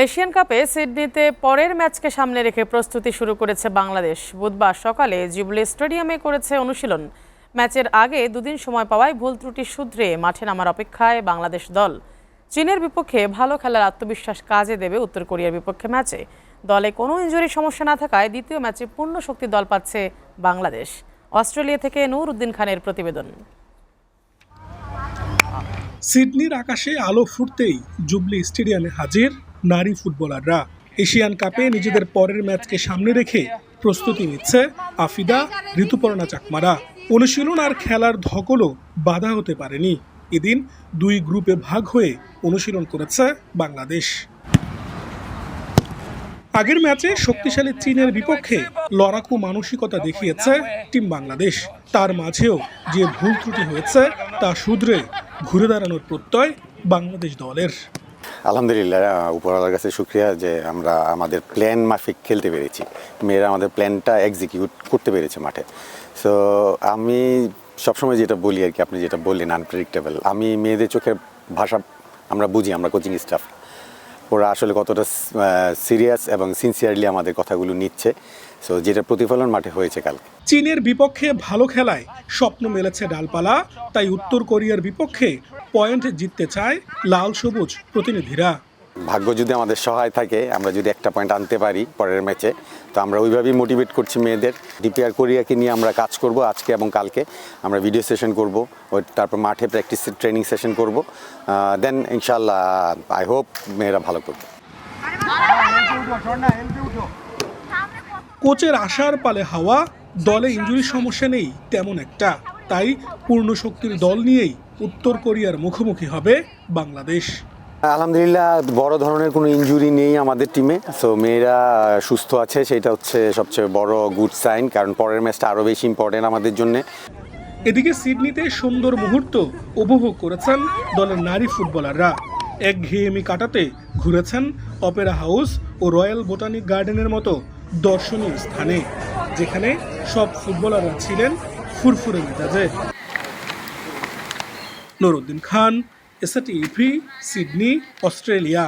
Asian কাপে সিডনিতে পরের ম্যাচকে সামনে রেখে প্রস্তুতি শুরু করেছে বাংলাদেশ। বুধবার সকালে জুবিলি স্টেডিয়ামে করেছে অনুশীলন। ম্যাচের আগে দুদিন সময় পাওয়ায় ভুল ত্রুটি শুধরে মাঠে নামার অপেক্ষায় বাংলাদেশ দল। চীনের বিপক্ষে ভালো খেলার আত্মবিশ্বাস কাজে দেবে উত্তর কোরিয়ার বিপক্ষে ম্যাচে। দলে কোনো ইনজুরির সমস্যা না থাকায় দ্বিতীয় ম্যাচে পূর্ণ শক্তি দল পাচ্ছে বাংলাদেশ। অস্ট্রেলিয়া থেকে নূর উদ্দিন খানের প্রতিবেদন। সিডনির আকাশে আলো ফুটতেই জুবলি স্টেডিয়ামে হাজির নারী ফুটবলাররা। এশিয়ান কাপে নিজেদের পরের ম্যাচকে সামনে রেখে প্রস্তুতি নিচ্ছে আফিদা, ঋতুপর্ণা চাকমারা। অনুশীলন আর খেলার ধকলও বাধা হতে পারেনি। এদিন দুই গ্রুপে ভাগ হয়ে অনুশীলন করেছে বাংলাদেশ। আগের ম্যাচে শক্তিশালী চীনের বিপক্ষে লড়াকু মানসিকতা দেখিয়েছে টিম বাংলাদেশ। তার মাঝেও যে ভুল ত্রুটি হয়েছে তা শুধরে ঘুরে দাঁড়ানোর প্রত্যয় বাংলাদেশ দলের। আলহামদুলিল্লাহ, উপরওয়ালার কাছে শুক্রিয়া যে আমরা আমাদের প্ল্যান মাফিক খেলতে পেরেছি। মেয়েরা আমাদের প্ল্যানটা এক্সিকিউট করতে পেরেছে মাঠে। সো আমি সবসময় যেটা বলি আর কি, আপনি যেটা বললেন আনপ্রেডিক্টেবল, আমি মেয়েদের চোখের ভাষা আমরা বুঝি, আমরা কোচিং স্টাফ। ওরা আসলে কতটা সিরিয়াস এবং সিনসিয়ারলি আমাদের কথাগুলো নিচ্ছে। সো যেটা প্রতিফলন মাঠে হয়েছে কাল। চীনের বিপক্ষে ভালো খেলায় স্বপ্ন মেলেছে ডালপালা, তাই উত্তর কোরিয়ার বিপক্ষে পয়েন্ট জিততে চায় লাল সবুজ প্রতিনিধিরা। ভাগ্য যদি আমাদের সহায় থাকে, আমরা যদি একটা পয়েন্ট আনতে পারি পরের ম্যাচে, তো আমরা ওইভাবেই মোটিভেট করছি মেয়েদের। ডিপিআর কোরিয়াকে নিয়ে আমরা কাজ করব আজকে এবং কালকে। আমরা ভিডিও সেশন করব, তারপর মাঠে প্র্যাকটিস ট্রেনিং সেশন করব। দেন ইনশাল্লাহ আই হোপ মেয়েরা ভালো করবে। কোচের আশার পালে হাওয়া, দলে ইনজুরি সমস্যা নেই তেমন একটা, তাই পূর্ণ শক্তির দল নিয়েই উত্তর কোরিয়ার মুখোমুখি হবে বাংলাদেশ। আলহামদুলিল্লাহ, বড় ধরনের কোনো ইনজুরি নেই আমাদের টিমে। সো মেয়েরা সুস্থ আছে, সেটা হচ্ছে সবচেয়ে বড় গুড সাইন, কারণ পরের ম্যাচটা আরও বেশি ইম্পর্টেন্ট আমাদের জন্য। এদিকে সিডনিতে সুন্দর মুহূর্ত উপভোগ করেছেন দলের নারী ফুটবলাররা। একঘেয়েমি কাটাতে ঘুরেছেন অপেরা হাউস ও রয়্যাল বোটানিক গার্ডেনের মতো দর্শনীয় স্থানে, যেখানে সব ফুটবলাররা ছিলেন ফুরফুরে মেজাজে। Nur Uddin Khan, SATV, Sydney, Australia.